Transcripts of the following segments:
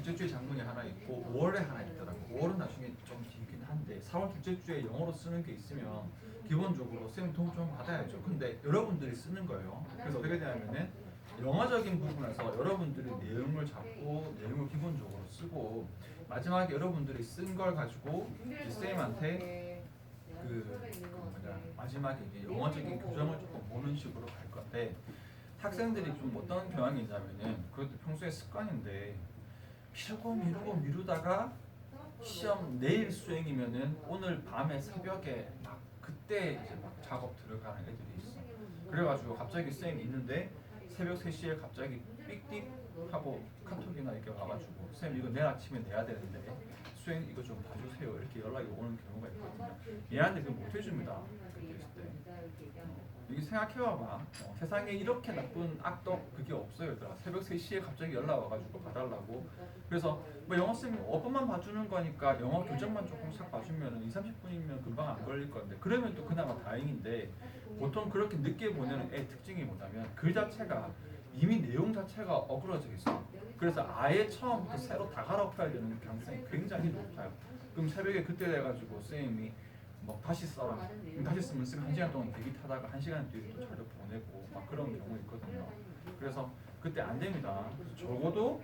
둘째 주에 장문이 하나 있고 5월에 하나 있더라고. 5월은 나중에 좀 길긴 한데 4월 둘째 주에 영어로 쓰는 게 있으면 기본적으로 쌤 도움 좀 받아야죠. 근데 여러분들이 쓰는 거예요. 그래서 어떻게 되냐면은 영어적인 부분에서 여러분들이 내용을 잡고 내용을 기본적으로 쓰고 마지막에 여러분들이 쓴 걸 가지고 이제 쌤한테 마지막에 이제 영어적인 교정을 조금 보는 식으로 갈 건데 학생들이 좀 어떤 경향이 있냐면은 그것도 평소에 습관인데 미루다가 시험 내일 수행이면은 오늘 밤에 새벽에 막 그때 이제 막 작업 들어가는 애들이 있어. 그래가지고 갑자기 쌤이 있는데 새벽 3시에 갑자기 삑띡 하고 카톡이나 이렇게 와가지고 쌤 이거 내일 아침에 내야 되는데 수행 이거 좀 봐주세요 이렇게 연락이 오는 경우가 있거든요. 얘한테 그걸 못 해줍니다. 그때 있을 때. 여기 생각해봐봐. 세상에 이렇게 나쁜 악덕 그게 없어요. 얘들아. 새벽 3시에 갑자기 연락 와가지고 봐달라고. 그래서 뭐 영어쌤 어법만 봐주는 거니까 영어 교정만 조금 싹 봐주면 2-30분이면 금방 안 걸릴 건데 그러면 또 그나마 다행인데 보통 그렇게 늦게 보내는 애 특징이 뭐냐면 글 자체가 이미 내용 자체가 어그러져 있어. 그래서 아예 처음부터 새로 다 갈아엎어야 되는 가능성이 굉장히 높아요. 그럼 새벽에 그때 돼가지고 쌤이 뭐 다시 써라. 다시 쓰면 쌤 1시간 동안 대기 타다가 1시간 뒤에 또 자료 보내고 막 그런 경우 있거든요. 그래서 그때 안 됩니다. 적어도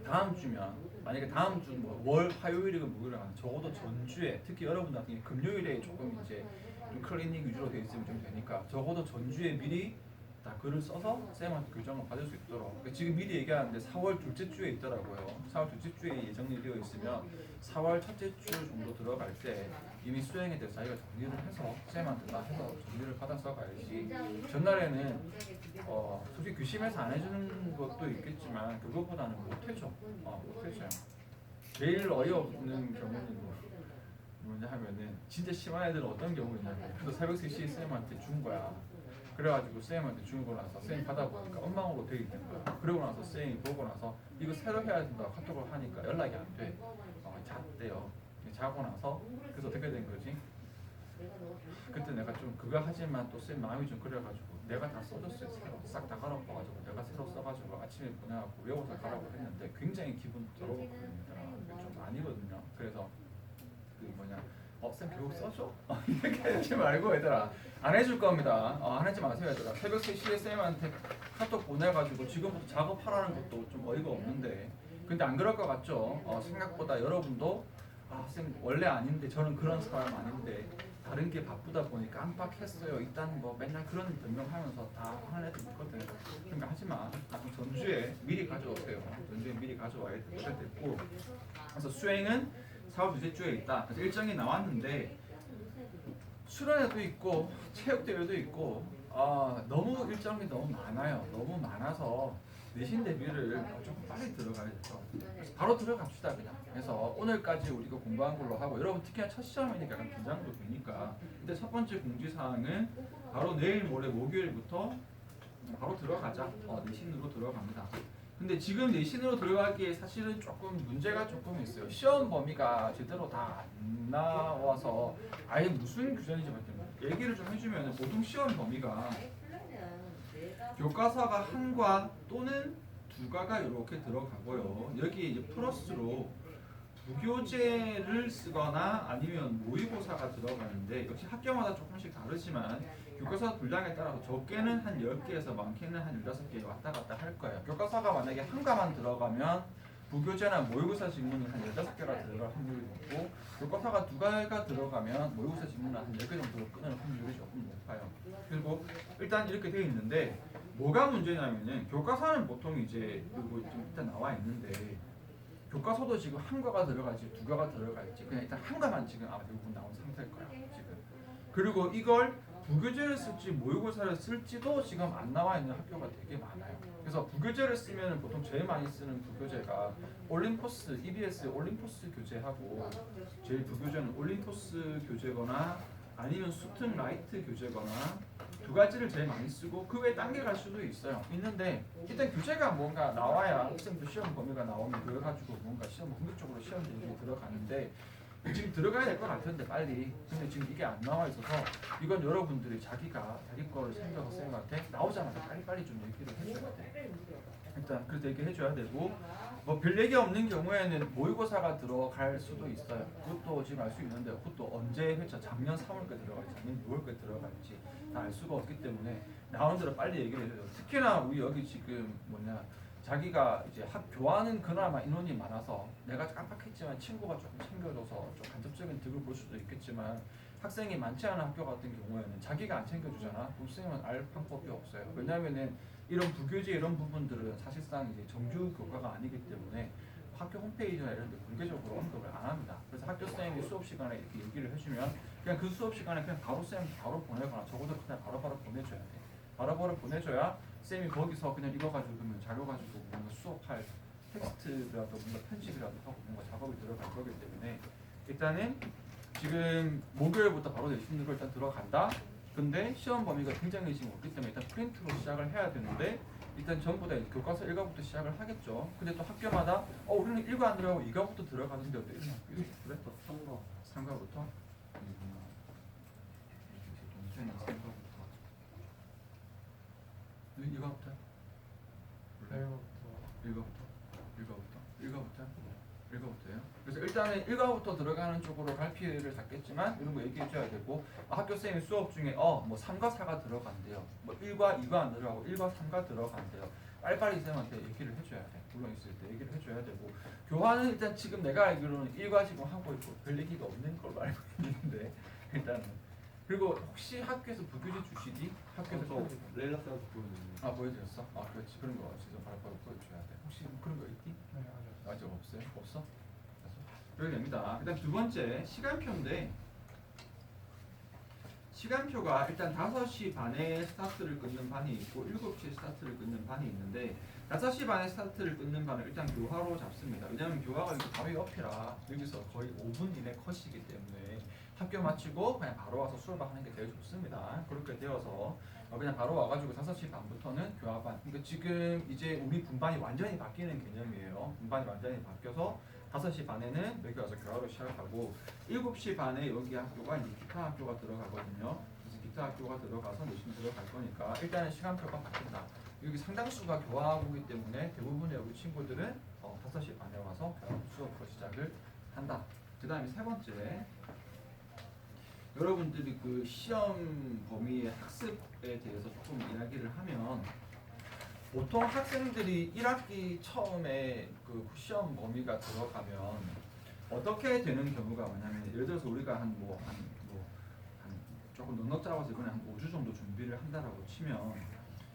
다음 주면 만약에 다음 주 뭐 월 화요일이고 목요일이면 적어도 전주에 특히 여러분들 같은 경우 금요일에 조금 이제 좀 클리닉 위주로 돼 있으면 좀 되니까 적어도 전주에 미리 다 글을 써서 쌤한테 교정을 받을 수 있도록 그러니까 지금 미리 얘기하는데 4월 둘째 주에 있더라고요. 4월 둘째 주에 예정이 되어 있으면 4월 첫째 주 정도 들어갈 때 이미 수행에 대해서 자기가 정리를 해서 쌤한테 다 해서 정리를 받아서 가야지. 전날에는 솔직히 교심에서 안 해주는 것도 있겠지만 그것보다는 못해줘. 못해줘요. 제일 어이없는 경우는 뭐냐 하면은 진짜 심한 애들은 어떤 경우 있냐면 그래서 새벽 3시에 쌤한테 준 거야. 그래가지고 쌤한테 주고 나서 쌤 받아보니까 엉망으로 돼 있는 거야. 그러고 나서 쌤이 보고 나서 이거 새로 해야 된다고 카톡을 하니까 연락이 안 돼. 잤대요. 자고 나서 그래서 어떻게 된 거지? 그때 내가 좀 그거 하지만 또 쌤 마음이 좀 그래가지고 내가 다 써줬어요. 새로 싹 다 갈아엎어가지고 내가 새로 써가지고 아침에 보내갖고 외워서 가라고 했는데 굉장히 기분 더러웠거든요. 좀 아니거든요. 그래서 쌤 교육 써줘? 이렇게 하지 말고 얘들아 안 해줄 겁니다. 안 하지 마세요 얘들아. 새벽 3시에 쌤한테 카톡 보내가지고 지금부터 작업하라는 것도 좀 어이가 없는데 근데 안 그럴 것 같죠? 생각보다 여러분도 쌤 원래 아닌데 저는 그런 사람 아닌데 다른 게 바쁘다 보니 깜빡했어요. 일단 뭐 맨날 그런 변명하면서 다 하는 애들 있거든. 그러니까 하지마. 전주에 미리 가져오세요. 전주에 미리 가져와야 됐고 그래서 수행은 4월 둘째 주에 있다. 그래서 일정이 나왔는데 수련회도 있고 체육대회도 있고 너무 일정이 너무 많아요. 너무 많아서 내신 대비를 좀 빨리 들어가야 돼요. 그래서 바로 들어갑시다 그냥. 그래서 오늘까지 우리가 공부한 걸로 하고 여러분 특히나 첫 시험이니까 약간 긴장도 되니까 근데 첫 번째 공지사항은 바로 내일 모레 목요일부터 바로 들어가자. 내신으로 들어갑니다. 근데 지금 내신으로 들어가기에 사실은 조금 문제가 조금 있어요. 시험 범위가 제대로 다 안 나와서 아예 무슨 규정인지 얘기를 좀 해주면 보통 시험 범위가 교과서가 한 과 또는 두 과가 이렇게 들어가고요. 여기 이제 플러스로 부교재를 쓰거나 아니면 모의고사가 들어가는데 역시 학교마다 조금씩 다르지만 교과서 분량에 따라서 적게는 한 10개에서 많게는 한 15개 왔다 갔다 할 거예요. 교과서가 만약에 한 과만 들어가면 부교재나 모의고사 지문은 한 15개가 들어갈 확률이 높고 교과서가 두 과가 들어가면 모의고사 지문은 한 10개 정도로 끊을 확률이 조금 높아요. 그리고 일단 이렇게 되어 있는데 뭐가 문제냐면은 교과서는 보통 이제 이거 좀 일단 나와 있는데 교과서도 지금 한 과가 들어갈지 두 과가 들어갈지 그냥 일단 한 과만 지금 아마 대부분 나온 상태일 거야 지금. 그리고 이걸 부교재를 쓸지 모의고사를 쓸지도 지금 안 나와 있는 학교가 되게 많아요. 그래서 부교재를 쓰면 보통 제일 많이 쓰는 부교재가 올림포스, EBS 올림포스 교재하고 제일 부교재는 올림포스 교재거나 아니면 수특 라이트 교재거나 두 가지를 제일 많이 쓰고 그 외에 딴 게 갈 수도 있는데 일단 교재가 뭔가 나와야 학생도 시험 범위가 나오면 그걸 가지고 뭔가 시험 본격적으로 시험 대비에 들어가는데 지금 들어가야 될 것 같은데 빨리. 근데 지금 이게 안 나와 있어서 이건 여러분들이 자기 거를 챙겨서 쌤한테 나오자마자 빨리 좀 얘기를 해줘야 돼. 일단 그렇게 얘기해줘야 되고 뭐 별 얘기 없는 경우에는 모의고사가 들어갈 수도 있어요. 그것도 지금 알 수 있는데 그것도 언제 회차 작년 3월까지 들어갈지 작년 6월까지 들어갈지 다 알 수가 없기 때문에 나오는 대로 빨리 얘기를 해줘요. 특히나 우리 여기 지금 자기가 이제 교환은 그나마 인원이 많아서 내가 깜빡했지만 친구가 조금 챙겨줘서 좀 간접적인 득을 볼 수도 있겠지만 학생이 많지 않은 학교 같은 경우에는 자기가 안 챙겨주잖아. 그럼 쌤은 알 방법이 없어요. 왜냐하면은 이런 부교재 이런 부분들은 사실상 이제 정규 교과가 아니기 때문에 학교 홈페이지나 이런 데 공개적으로 언급을 안 합니다. 그래서 학교 쌤이 수업 시간에 이렇게 얘기를 해주면 그냥 그 수업 시간에 그냥 바로 쌤 바로 보내거나 적어도 그냥 바로바로 보내줘야 돼. 바로바로 보내줘야 쌤이 거기서 그냥 이거 가지고 그러면 자료 가지고 뭔가 수업할 텍스트라도 뭔가 편집이라도 하고 뭔가 작업이 들어갈 거기 때문에 일단은 지금 목요일부터 바로 내신으로 일단 들어간다. 근데 시험 범위가 굉장히 지금 없기 때문에 일단 프린트로 시작을 해야 되는데 일단 전부 다 교과서 1과부터 시작을 하겠죠. 근데 또 학교마다 우리는 1과 안 들어가고 2과부터 들어가는데 어때? 이런 학교 그래? 3과부터? 동생은 3과부터 2과부터? 몰라요? 1과부터요? 그래서 일단은 1과부터 들어가는 쪽으로 갈피를 잡겠지만 이런 거 얘기해줘야 되고 학교 쌤이 수업 중에 뭐 3과 4가 들어간대요. 뭐 1과 2과 안 들어가고 1과 3과 들어간대요. 빨리빨리 쌤한테 얘기를 해줘야 돼. 물론 있을 때 얘기를 해줘야 되고 교환은 일단 지금 내가 알기로는 1과 지금 하고 있고 별 얘기가 없는 걸로 알고 있는데 일단은 그리고 혹시 학교에서 부교재 주시니? 학교에서 렐라스한테 보여줬는데. 보여드렸어? 그렇지. 그런 거 진짜 바로 보여줘야 돼. 혹시 그런 거 있니? 네, 아직 없어요? 없어? 그래야 됩니다. 일단 두 번째 시간표인데 시간표가 일단 5시 반에 스타트를 끊는 반이 있고 7시에 스타트를 끊는 반이 있는데 5시 반에 스타트를 끊는 반을 일단 교화로 잡습니다. 왜냐하면 교화가 이렇게 바로 옆이라 여기서 거의 5분 이내 컷이기 때문에 학교 마치고 그냥 바로 와서 수업하는 게 제일 좋습니다. 그렇게 되어서 그냥 바로 와가지고 5시 반부터는 교화반. 그러니까 지금 이제 우리 분반이 완전히 바뀌는 개념이에요. 분반이 완전히 바뀌어서 5시 반에는 여기 와서 교화로 시작하고 7시 반에 여기 학교가 이제 기타 학교가 들어가거든요. 그래서 기타 학교가 들어가서 내신 들어갈 거니까 일단은 시간표가 바뀐다. 여기 상당수가 교화하고기 때문에 대부분의 여기 친구들은 5시 반에 와서 수업을 시작을 한다. 그 다음에 세 번째 여러분들이 그 시험 범위의 학습에 대해서 조금 이야기를 하면 보통 학생들이 1학기 처음에 그 시험 범위가 들어가면 어떻게 되는 경우가 많냐면 예를 들어서 우리가 한 조금 넉넉 잡아서 이번에 한 5주 정도 준비를 한다라고 치면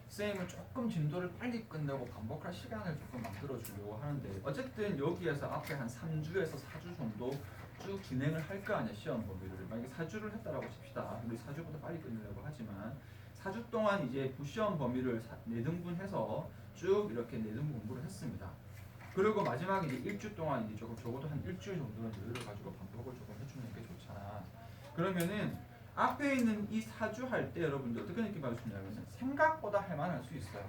쌤은 조금 진도를 빨리 끝내고 반복할 시간을 조금 만들어 주려고 하는데 어쨌든 여기에서 앞에 한 3주에서 4주 정도 쭉 진행을 할 거 아니야 시험 범위를. 만약에 4주를 했다라고 칩시다. 우리 4주보다 빨리 끝내려고 하지만 4주 동안 이제 부시험 범위를 4등분해서 쭉 이렇게 4등 공부를 했습니다. 그리고 마지막에 이제 1주 동안 이제 조금 적어도 한 일주일 정도는 여유를 가지고 반복을 조금 해주는 게 좋잖아. 그러면은 앞에 있는 이 4주 할 때 여러분들 어떻게 느낌 받으시냐면 생각보다 할만할 수 있어요.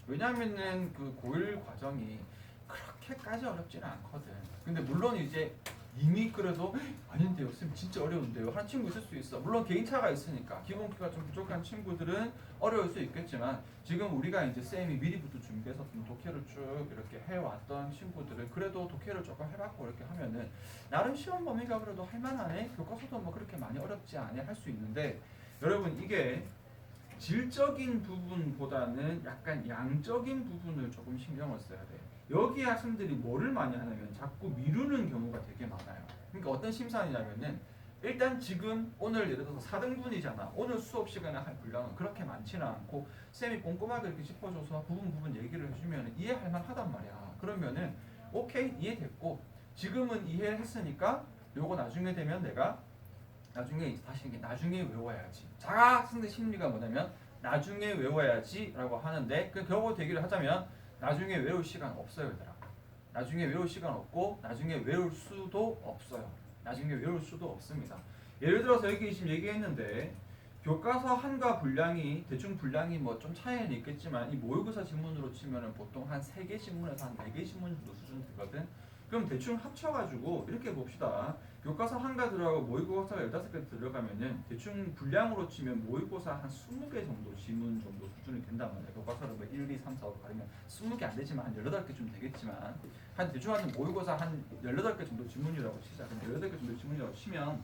왜냐면은 그 고1 과정이 그렇게까지 어렵지는 않거든. 근데 물론 이제 이미 그래도 아닌데요 쌤 진짜 어려운데요 하는 친구 있을 수 있어. 물론 개인차가 있으니까 기본기가 좀 부족한 친구들은 어려울 수 있겠지만 지금 우리가 이제 쌤이 미리부터 준비해서 좀 독해를 쭉 이렇게 해왔던 친구들은 그래도 독해를 조금 해봤고 이렇게 하면은 나름 시험 범위가 그래도 할만하네. 교과서도 뭐 그렇게 많이 어렵지 않아 할 수 있는데 여러분 이게 질적인 부분보다는 약간 양적인 부분을 조금 신경을 써야 돼. 여기 학생들이 뭐를 많이 하냐면 자꾸 미루는 경우가 되게 많아요. 그러니까 어떤 심산이냐면은 일단 지금 오늘 예를 들어서 4등분이잖아. 오늘 수업 시간에 할 분량은 그렇게 많지는 않고 쌤이 꼼꼼하게 이렇게 짚어줘서 부분 얘기를 해주면 이해할 만하단 말이야. 그러면은 오케이 이해됐고 지금은 이해했으니까 요거 나중에 되면 내가 나중에 다시 이게 나중에 외워야지. 자학생들 심리가 뭐냐면 나중에 외워야지 라고 하는데 그 결국 대기를 하자면 나중에 외울 시간 없어요 얘들아. 나중에 외울 시간 없고 나중에 외울 수도 없어요. 나중에 외울 수도 없습니다. 예를 들어서 여기 지금 얘기했는데 교과서 한과 분량이 대충 분량이 뭐 좀 차이는 있겠지만 이 모의고사 지문으로 치면은 보통 한 3개 지문에서 한 4개 지문 정도 수준 되거든. 그럼 대충 합쳐가지고 이렇게 봅시다. 교과서 한가 들어가고 모의고사가 15개 들어가면은 대충 분량으로 치면 모의고사 한 20개 정도 지문 정도 수준이 된단 말이에요. 교과서를 뭐 1, 2, 3, 4, 5 가리면 20개 안 되지만 한 18개쯤 되겠지만 한 대충 한 모의고사 한 18개 정도 지문이라고 치자. 그럼 18개 정도 지문이라고 치면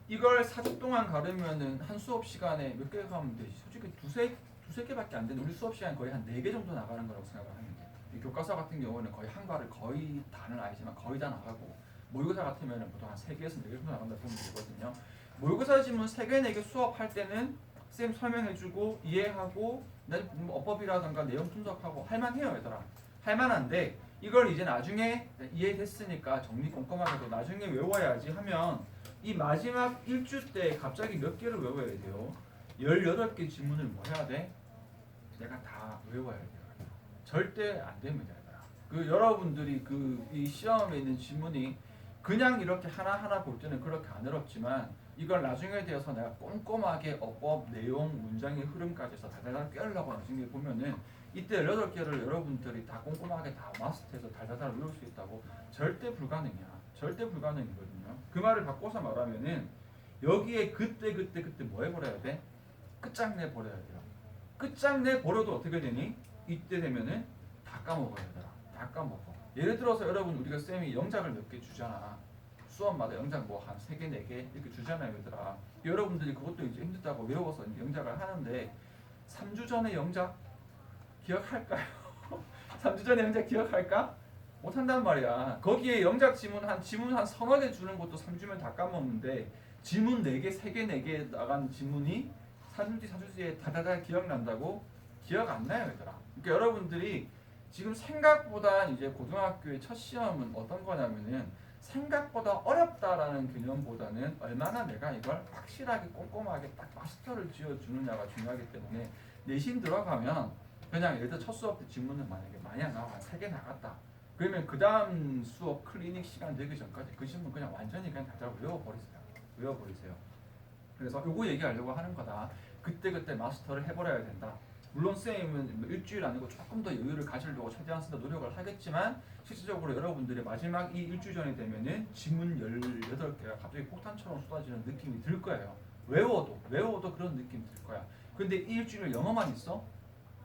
이걸 4주 동안 가르면은 한 수업 시간에 몇 개 가면 되지? 솔직히 두세 개밖에 안 되는 우리 수업 시간 거의 한 4개 정도 나가는 거라고 생각을 하면 돼. 이 교과서 같은 경우는 거의 한과를 거의 다는 아니지만 거의 다 나가고 모의고사 같으면 보통 한 3개에서 4개 정도 나간다 보면 되거든요. 모의고사 지문 3개, 4개 수업할 때는 쌤 설명해주고 이해하고 어법이라든가 내용 분석하고 할만해요 얘들아. 할만한데 이걸 이제 나중에 이해됐으니까 정리 꼼꼼하게 해도 나중에 외워야지 하면 이 마지막 1주 때 갑자기 몇 개를 외워야 돼요? 18개 지문을 뭐 해야 돼? 내가 다 외워야 돼요. 절대 안 됩니다. 그 여러분들이 그 이 시험에 있는 지문이 그냥 이렇게 하나하나 볼 때는 그렇게 안 어렵지만 이걸 나중에 되어서 내가 꼼꼼하게 어법, 내용, 문장의 흐름까지 해서 달달달 꿰려고 나중에 보면은 이때 18개를 여러분들이 다 꼼꼼하게 다 마스터해서 달달달 외울 수 있다고 절대 불가능이야. 절대 불가능이거든요. 그 말을 바꿔서 말하면은 여기에 그때 뭐 해버려야 돼? 끝장내 버려야 돼요. 끝장내 버려도 어떻게 되니? 이때 되면은 다 까먹어야 되더라. 다 까먹어. 예를 들어서 여러분 우리가 쌤이 영작을 몇 개 주잖아. 수업마다 영작 뭐 한 3개, 4개 이렇게 주잖아요, 얘들아. 여러분들이 그것도 이제 힘들다고 외워서 이제 영작을 하는데 3주 전에 영작 기억할까요? 3주 전에 영작 기억할까? 못한단 말이야. 거기에 영작 지문 한 서너 개 주는 것도 3주면 다 까먹는데 지문 4개, 3개, 4개 나간 지문이 4주 뒤에 다다다 기억난다고? 기억 안 나요, 얘들아. 그러니까 여러분들이 지금 생각보다 이제 고등학교의 첫 시험은 어떤 거냐면은 생각보다 어렵다라는 개념보다는 얼마나 내가 이걸 확실하게 꼼꼼하게 딱 마스터를 지어주느냐가 중요하기 때문에 내신 들어가면 그냥 예를 들어 첫 수업 때 지문은 만약에 많이 안 나와 한 3개 나갔다. 그러면 그 다음 수업 클리닉 시간 되기 전까지 그 지문 그냥 완전히 그냥 다 외워버리세요. 그래서 요거 얘기하려고 하는 거다. 그때 마스터를 해버려야 된다. 물론 쌤은 일주일 아니고 조금 더 여유를 가지려고 최대한 쓴다 노력을 하겠지만 실질적으로 여러분들이 마지막 이 일주일 전이 되면은 지문 18개가 갑자기 폭탄처럼 쏟아지는 느낌이 들 거예요. 외워도 그런 느낌이 들 거야. 근데 이 일주일 영어만 있어?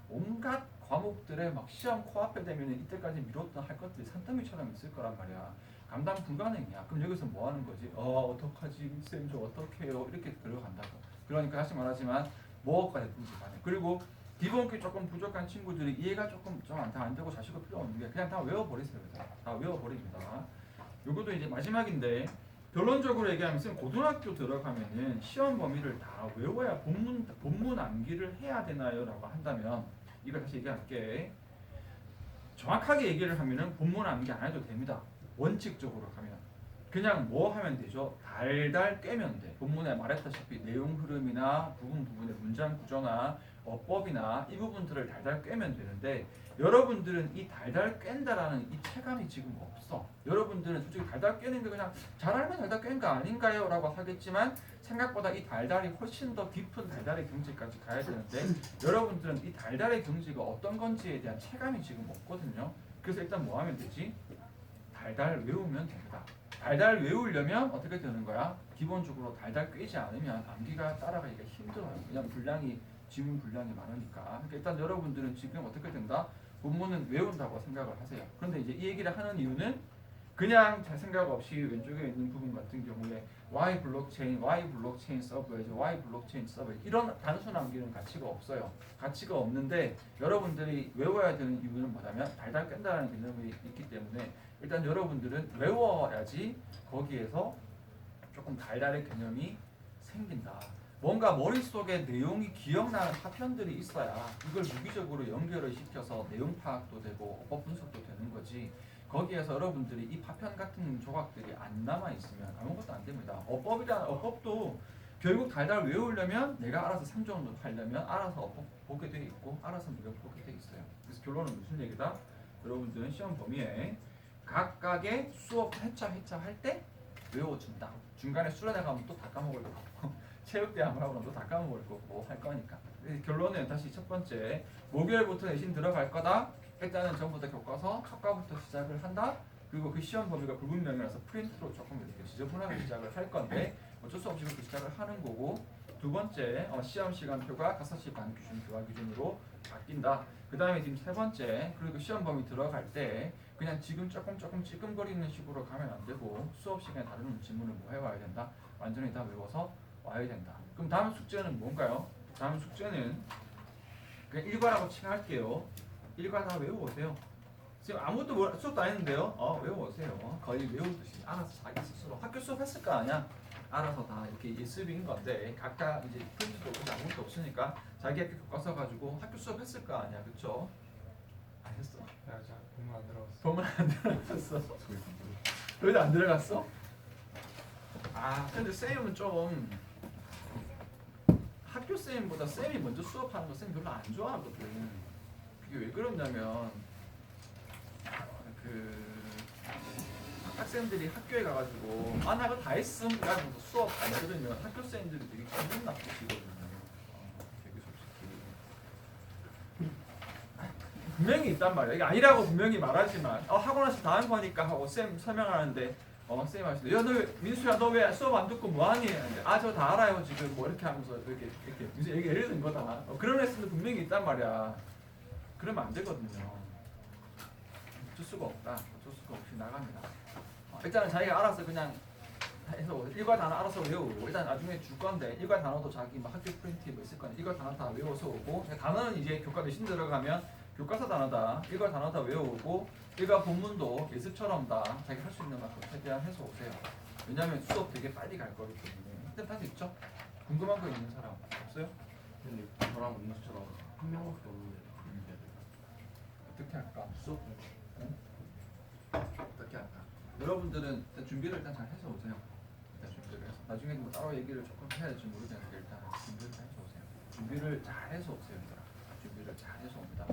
온갖 과목들에 막 시험 코앞에 되면 이때까지 미뤘던 할 것들이 산더미처럼 있을 거란 말이야. 감당 불가능이야. 그럼 여기서 뭐 하는 거지? 어떡하지? 쌤 저 어떡해요? 이렇게 들어간다고. 그러니까 다시 말하지만 뭐가 됐든지 간에. 그리고 기본기 조금 부족한 친구들이 이해가 조금 좀 안 되고 자식을 필요 없는 게 그냥 다 외워버리세요. 다 외워버립니다. 요것도 이제 마지막인데 결론적으로 얘기하면 쌤 고등학교 들어가면은 시험 범위를 다 외워야 본문 암기를 해야 되나요? 라고 한다면 이거 다시 얘기할게. 정확하게 얘기를 하면은 본문 암기 안 해도 됩니다. 원칙적으로 가면 그냥 뭐 하면 되죠? 달달 꿰면 돼. 본문에 말했다시피 내용 흐름이나 부분의 문장 구조나 어법이나 이 부분들을 달달 꿰면 되는데 여러분들은 이 달달 꿰다라는 이 체감이 지금 없어. 여러분들은 솔직히 달달 꿰는 게 그냥 잘 알면 달달 꿰는 거 아닌가요? 라고 하겠지만 생각보다 이 달달이 훨씬 더 깊은 달달의 경지까지 가야 되는데 여러분들은 이 달달의 경지가 어떤 건지에 대한 체감이 지금 없거든요. 그래서 일단 뭐 하면 되지? 달달 외우면 됩니다. 달달 외우려면 어떻게 되는 거야? 기본적으로 달달 꿰지 않으면 암기가 따라가기가 힘들어요. 그냥 지문 분량이 많으니까. 그러니까 일단 여러분들은 지금 어떻게 된다? 본문은 외운다고 생각을 하세요. 그런데 이제 이 얘기를 하는 이유는 그냥 잘 생각 없이 왼쪽에 있는 부분 같은 경우에 Y 블록체인 서브웨이즈, Y 블록체인 서브웨이즈 이런 단순 암기는 가치가 없어요. 가치가 없는데 여러분들이 외워야 되는 이유는 뭐냐면 달달 깬다는 개념이 있기 때문에 일단 여러분들은 외워야지 거기에서 조금 달달의 개념이 생긴다. 뭔가 머릿속에 내용이 기억나는 파편들이 있어야 이걸 유기적으로 연결을 시켜서 내용 파악도 되고 어법 분석도 되는 거지. 거기에서 여러분들이 이 파편 같은 조각들이 안 남아있으면 아무것도 안 됩니다. 어법도 결국 달달 외우려면 내가 알아서 3정도 하려면 알아서 어법 보게 돼 있고 알아서 무역 보게 돼 있어요. 그래서 결론은 무슨 얘기다? 여러분들은 시험 범위에 각각의 수업 회차 할 때 외워준다. 중간에 수련회 가면 또 다 까먹을 거고 체육대 한번 하고 또 다 까먹을 거고 할 거니까. 결론은 다시 첫 번째 목요일부터 내신 들어갈 거다. 일단은 전부 다 교과서 첫과부터 시작을 한다. 그리고 그 시험 범위가 불분명이라서 프린트로 조금 이렇게 지저분하게 시작을 할 건데 어쩔 수 없이 그렇게 시작을 하는 거고, 두 번째 시험 시간표가 5시 반 기준 교과 기준으로 바뀐다. 그 다음에 지금 세 번째, 그리고 시험 범위 들어갈 때 그냥 지금 조금 찌끔거리는 식으로 가면 안 되고 수업 시간에 다른 질문을 뭐 해와야 된다. 완전히 다 외워서 와야 된다. 그럼 다음 숙제는 뭔가요? 다음 숙제는 그냥 일과라고 칭할게요. 일과 다 외워오세요. 지금 아무것도 수업도 안 했는데요. 외워오세요. 거의 외우듯이 알아서 자기 스스로 학교 수업 했을 거 아니야. 알아서 다 이렇게 예습인 건데 각각 이제 프린트도 없고 아무것도 없으니까 자기 학교 교과서 가지고 학교 수업 했을 거 아니야, 그쵸? 안 했어. 야, 자, 보면 안 들어갔어. 보면 안 들어갔어. 여기도 안 들어갔어? 근데 쌤은 좀 학교 쌤보다 쌤이 먼저 수업하는 거 쌤 별로 안 좋아하거든. 그게 왜 그러냐면 학생들이 학교에 가가지고 나 그거 다 했음 이러면서 수업 안 들으면 학교 쌤들이 되게 기분 나쁘시거든요. 되게 솔직히 분명히 있단 말이야. 이게 아니라고 분명히 말하지만 하고 나서 다음 거니까 하고 쌤 설명하는데 쌤 하시는데 야 너 민수야 너 왜 수업 안 듣고 뭐하니? 저 다 알아요 지금 뭐 이렇게 하면서 이렇게 무슨 예를 든 거다. 그런 레슨도 분명히 있단 말이야. 그러면 안 되거든요. 어쩔 수가 없다. 어쩔 수가 없이 나갑니다. 일단은 자기가 알아서 그냥 해서 일과 단어 알아서 외우고, 일단 나중에 줄 건데 일과 단어도 자기 막 학교 프린트에 뭐 있을 거니 일과 단어 다 외워서 오고, 단어는 이제 교과 내신 들어가면 교과서 단어다 일과 단어 다 외우고, 일과 본문도 예습처럼 다 자기 할 수 있는 만큼 최대한 해서 오세요. 왜냐면 수업 되게 빨리 갈 거기 때문에. 일단 다시 있죠? 궁금한 거 있는 사람 없어요? 근데 저랑 민수처럼 한 명밖에 없는데 어떻게 할까? 수업 어떻게 할까? 여러분들은 일단 준비를 일단 잘 해서 오세요. 일단 준비를 해서 나중에 뭐 따로 얘기를 조금 해야 될지 모르겠는데 일단 준비를 잘 해서 오세요. 준비를 잘 해서 오세요, 얘들아. 준비를 잘 해서 옵니다.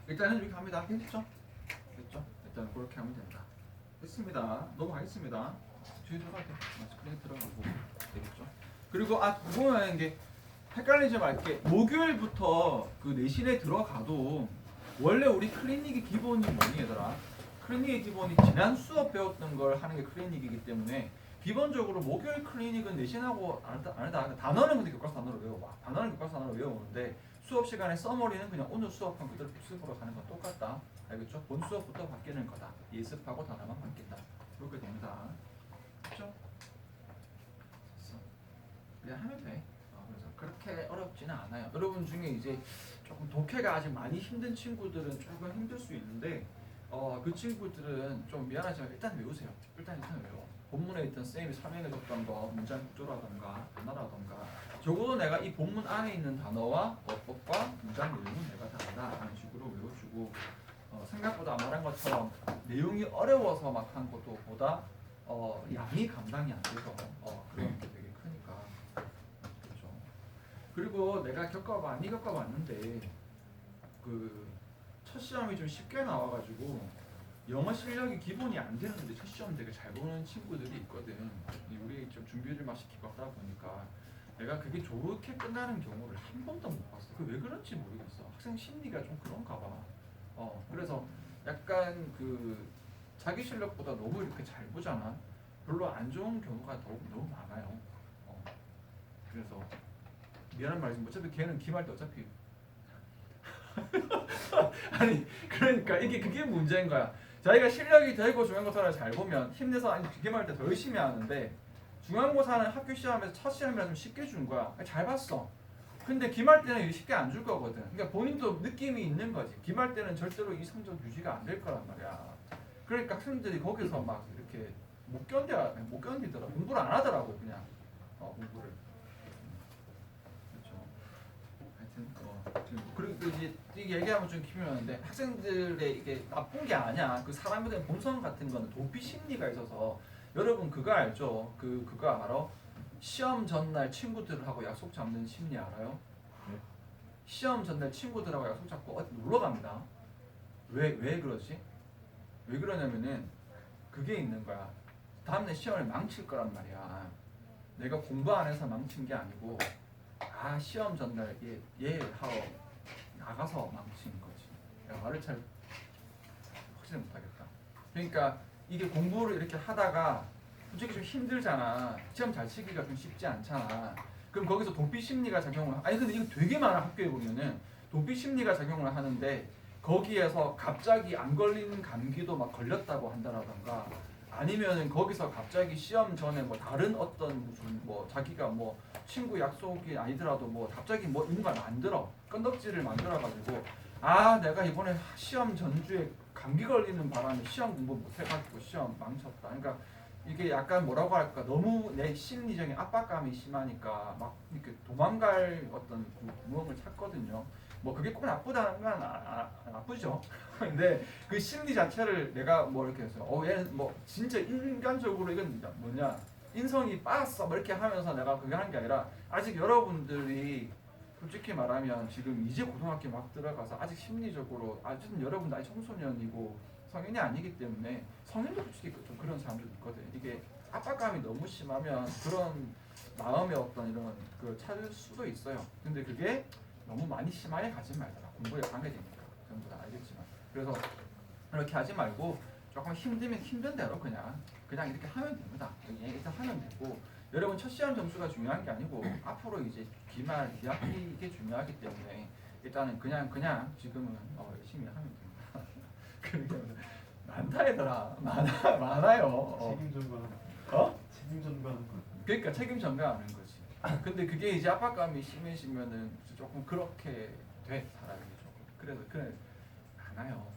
일단은 이렇게 합니다. 됐죠? 됐죠? 일단 그렇게 하면 된다. 됐습니다. 넘어가겠습니다. 뒤에 들어갈 때 스크린 들어가고 되겠죠? 그리고 궁금한 게 헷갈리지 말게. 목요일부터 그 내신에 들어가도 원래 우리 클리닉의 기본이 뭐니 얘들아? 클리닉의 기본이 지난 수업 배웠던 걸 하는 게 클리닉이기 때문에 기본적으로 목요일 클리닉은 내신하고 아니다. 단어는 근데 교과서 단어로 외워봐. 단어는 교과서 단어로 외우는데 수업 시간에 써머리는 그냥 오늘 수업한 그대로 복습으로 가는 건 똑같다. 알겠죠? 본 수업부터 바뀌는 거다. 예습하고 단어만 바뀐다. 그렇게 됩니다. 그렇죠? 그냥 하면 돼. 그래서 그렇게 어렵지는 않아요. 여러분 중에 이제 조금 독해가 아직 많이 힘든 친구들은 조금 힘들 수 있는데 그 친구들은 좀 미안하지만 일단 외우세요. 일단 외워. 본문에 있던 쌤이 설명해줬던 거, 문장 구조라던가 단어라던가 적어도 내가 이 본문 안에 있는 단어와 어법과 문장 내용은 내가 다 안다라는 식으로 외워주고, 생각보다 말한 것처럼 내용이 어려워서 막 한 것보다 양이 감당이 안 돼서 그런 게 되게 크니까. 그렇죠. 그리고 내가 많이 겪어봤는데 그 첫 시험이 좀 쉽게 나와가지고 영어 실력이 기본이 안 되는데 첫 시험 되게 잘 보는 친구들이 있거든. 우리 좀 준비를 막 시키고 하다 보니까 내가 그게 좋게 끝나는 경우를 한 번도 못 봤어. 그 왜 그런지 모르겠어. 학생 심리가 좀 그런가 봐. 그래서 약간 그 자기 실력보다 너무 이렇게 잘 보잖아. 별로 안 좋은 경우가 너무 많아요. 그래서 미안한 말이지만 어차피 걔는 기말 때 어차피 아니 그러니까 그게 문제인 거야. 자기가 실력이 되고 중간고사를 잘 보면 힘내서 기말 때 더 열심히 하는데 중간고사는 학교 시험에서 첫 시험이라 좀 쉽게 준 거야. 잘 봤어. 근데 기말 때는 쉽게 안 줄 거거든. 그러니까 본인도 느낌이 있는 거지. 기말 때는 절대로 이 성적 유지가 안 될 거란 말이야. 그러니까 학생들이 거기서 막 이렇게 못 견디더라. 공부를 안 하더라고 그냥 공부를. 그렇죠. 하여튼 그리고 이제 이게 얘기하면 좀 기묘한데 학생들의 이게 나쁜 게 아니야. 그 사람에 대한 본성 같은 거는 도피 심리가 있어서 여러분 그거 알죠? 그거 알아? 시험 전날 친구들하고 약속 잡는 심리 알아요? 네. 시험 전날 친구들하고 약속 잡고 어디 놀러 갑니다. 왜 그러지? 왜 그러냐면은 그게 있는 거야. 다음날 시험을 망칠 거란 말이야. 내가 공부 안 해서 망친 게 아니고 시험 전날 얘 하고 나가서 망친 거지. 내가 말을 잘 확실히 못하겠다. 그러니까 이게 공부를 이렇게 하다가 솔직히 좀 힘들잖아. 시험 잘 치기가 좀 쉽지 않잖아. 그럼 거기서 도피 심리가 작용을 아니 근데 이거 되게 많아. 학교에 보면은 도피 심리가 작용을 하는데 거기에서 갑자기 안 걸리는 감기도 막 걸렸다고 한다라던가 아니면은 거기서 갑자기 시험 전에 뭐 다른 어떤 무슨 뭐 자기가 뭐 친구 약속이 아니더라도 뭐 갑자기 뭐 뭔가 만들어 건덕지를 만들어 가지고 아 내가 이번에 시험 전주에 감기 걸리는 바람에 시험 공부 못 해가지고 시험 망쳤다. 그러니까 이게 약간 뭐라고 할까 너무 내 심리적인 압박감이 심하니까 막 이렇게 도망갈 어떤 구멍을 찾거든요. 뭐 그게 꼭 나쁘다는 건 나쁘죠. 근데 그 심리 자체를 내가 뭐 이렇게 해서 얘는 뭐 진짜 인간적으로 이건 뭐냐 인성이 빠졌어 뭐 이렇게 하면서 내가 그게 하는 게 아니라 아직 여러분들이 솔직히 말하면 지금 이제 고등학교 막 들어가서 아직 심리적으로 아직은 여러분 아직 청소년이고 성인이 아니기 때문에 성인도 솔직히 좀 그런 사람들 있거든. 이게 압박감이 너무 심하면 그런 마음의 어떤 이런 그 찾을 수도 있어요. 근데 그게 너무 많이 심하게 가지 말더라. 공부에 방해되니까 전부 다 알겠지만 그래서 그렇게 하지 말고 조금 힘들면 힘든 대로 그냥 이렇게 하면 됩니다. 일단 하면 되고 여러분 첫 시험 점수가 중요한 게 아니고 앞으로 이제 기말 2학기 이게 중요하기 때문에 일단은 그냥 지금은 열심히 하면 됩니다. 그러니까 많다 얘들아 많아요. 책임 전가하는 책임 전가하는 거. 그러니까 책임 전가하는 거지. 근데 그게 이제 압박감이 심해지면은 조금 그렇게 돼 사람이 조금. 그래서 그래 많아요.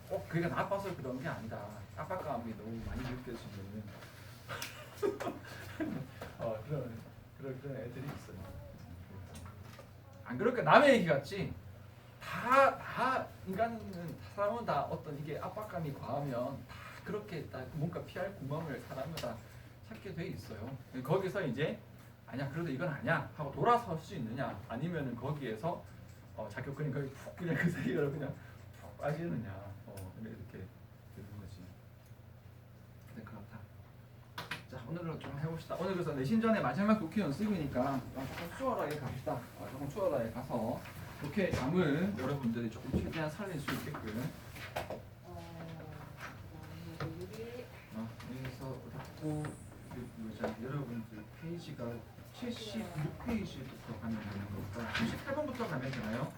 꼭 그게 나빠서 그런 게 아니다. 압박감이 너무 많이 느껴지면은 그런 애들이 있어요. 안 그럴까 남의 얘기 같지? 다 인간은 사람은 다 어떤 이게 압박감이 과하면 다 그렇게 다 뭔가 피할 구멍을 사람마다 찾게 돼 있어요. 거기서 이제 아니야 그래도 이건 아니야 하고 돌아설 수 있느냐 아니면은 거기에서 자기 그냥 거기 푹 그냥 그 사이로 그냥 푹 빠지느냐 이렇게 되는 거지. 네 그렇다. 자 오늘은 좀 해봅시다. 오늘 그래서 내신 전에 마지막 독해 연습이니까 조금 수월하게 갑시다. 조금 수월하게 가서 독해 감을 여러분들이 조금 최대한 살릴 수 있게끔. 여기서 닫고 여러분들 페이지가 76페이지부터 가면 되는 거니까 98번부터 가면 되나요?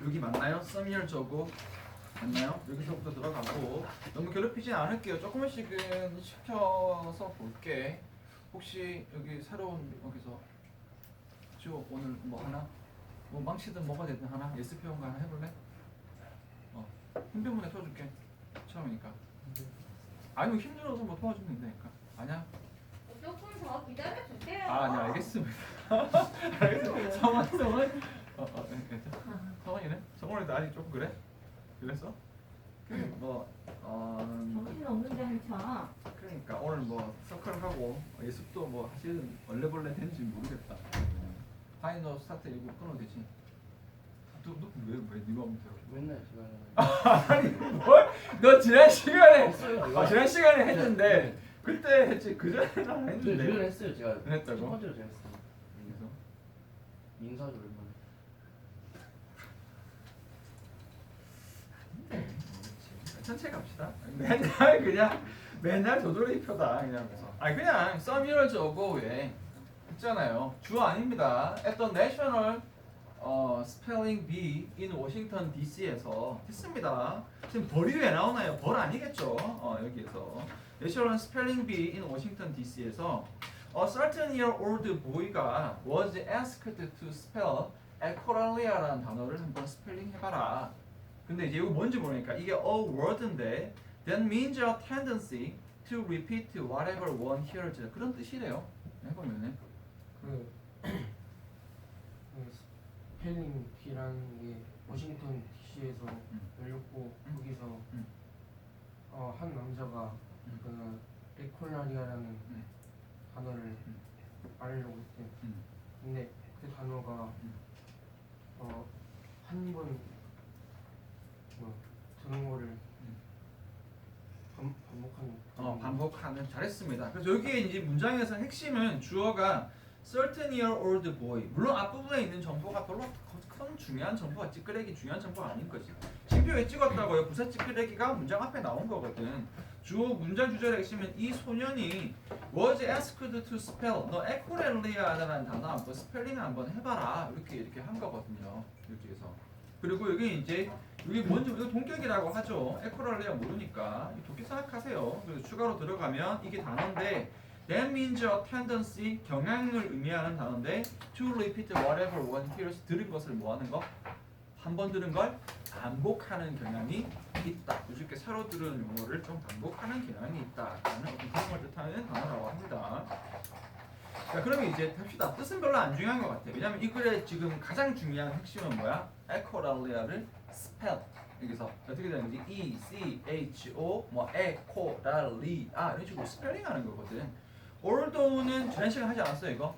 여기 맞나요? 썸이얼 저고 맞나요? 여기서부터 들어가고 너무 괴롭히진 않을게요. 조금씩은 시켜서 볼게. 혹시 여기 새로운 여기서 지호 오늘 뭐 하나? 뭐 망치든 뭐가 되든 하나? 예습 해온 거 하나 해볼래? 힘들면 도와줄게. 처음이니까. 아니면 힘들어서 뭐 도와주면 되니까. 아니야? 조금 더 기다려주세요. 네 알겠습니다. 알겠습니다. 성원은 성원이네? 성원이도 아직 조금 그래? 그랬어? 정신 없는데 한참. 그러니까 오늘 뭐 서클하고 예습도 뭐 사실은 원래벌레 되는지 모르겠다. 파이너 스타트 일부 끊어도 되지. 너왜 네가 하면 되고? 맨날 제가 아니 뭘? 너 지난 시간에 했어요. 지난 시간에 했는데 그때 했지 그 전에는 안 했는데. 그걸 했어요. 제가 했다고? 첫 번째로 제가 했어요. 그래서 인사도 얼마나. 천천히 갑시다. 맨날 도돌이 표다 그냥 그래서. 그냥 썸이얼 저고에 있잖아요. 주어 아닙니다. At the National Spelling Bee in Washington D.C.에서 했습니다. 지금 벌이 왜 나오나요? 벌 아니겠죠? 여기에서 National Spelling Bee in Washington D.C.에서 A certain year old boy가 was asked to spell echolaalia라는 단어를 한번 스펠링 해봐라. 근데 이제 이거 뭔지 모르니까 이게 a word인데 that means a tendency to repeat whatever one hears 그런 뜻이래요. 해보면은 그 스펠링 B라는 게 워싱턴 DC에서 열렸고 거기서 한 남자가 그 에콜라리아라는 단어를 말하려고 했대요. 근데 그 단어가 한 번 듣는 거를 반복하는 반복하는 잘했습니다. 그래서 여기에 이제 문장에서 핵심은 주어가 certain year old boy. 물론 앞부분에 있는 정보가 별로 큰 중요한 정보가 찌끄레기 중요한 정보가 아닌 거지. 징표에 찍었다고요. 부사 찌끄레기가 문장 앞에 나온 거거든. 주어 문장 주절의 핵심은 이 소년이 was asked to spell. 너 에코렐리아라는 단어 한번 스펠링 한번 해봐라. 이렇게 한 거거든요. 여기에서. 그리고 여기 이제 이게 뭔지 이거 동격이라고 하죠. 에코렐리아 모르니까 동격 생각하세요. 그래서 추가로 들어가면 이게 단어인데 that means a tendency 경향을 의미하는 단어인데 to repeat whatever one hears 들은 것을 뭐 하는 거? 한 번 들은 걸 반복하는 경향이 있다. 이렇게 새로 들은 용어를 좀 반복하는 경향이 있다라는 어떤 그런 걸 뜻하는 단어라고 합니다. 자, 그러면 이제 합시다. 뜻은 별로 안 중요한 것 같아요. 왜냐면 이 글의 지금 가장 중요한 핵심은 뭐야? 에코랄리아를 스펠. 여기서 어떻게 되는 거지? E, C, H, O, 뭐 에코랄리아 이런 식으로 스펠링하는 거거든. although는 지난 시간 하지 않았어요 이거?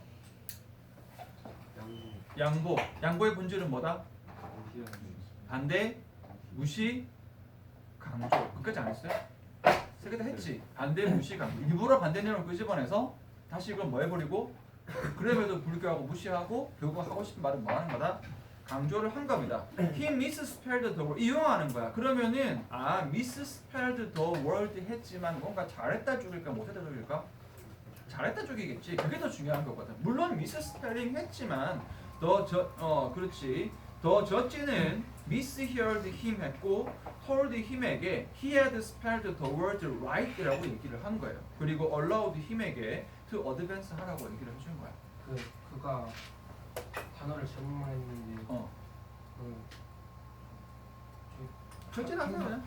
양보. 양보의 본질은 뭐다? 반대, 무시, 강조. 끝까지 안 했어요? 세 개 다 했지. 반대, 무시, 강조. 일부러 반대 내용을 끄집어내서 다시 이걸 뭐 해버리고 그럼에도 불구하고 무시하고 결국 하고 싶은 말은 뭐 하는 거다? 강조를 한 겁니다. He misspelled the word. 이용하는 거야. 그러면은 misspelled the word 했지만 뭔가 잘했다 쪽일까 못했다 쪽일까? 잘했다 쪽이겠지. 그게 더 중요한 거거든. 물론 misspelling 했지만 그렇지. 더 저지는 misheard him 했고 told him에게 he had spelled the word right라고 얘기를 한 거예요. 그리고 allowed him에게 to advance 하라고 얘기를 해준 거야. 그가 단어를 잘못 말했는데 저지는 한 사람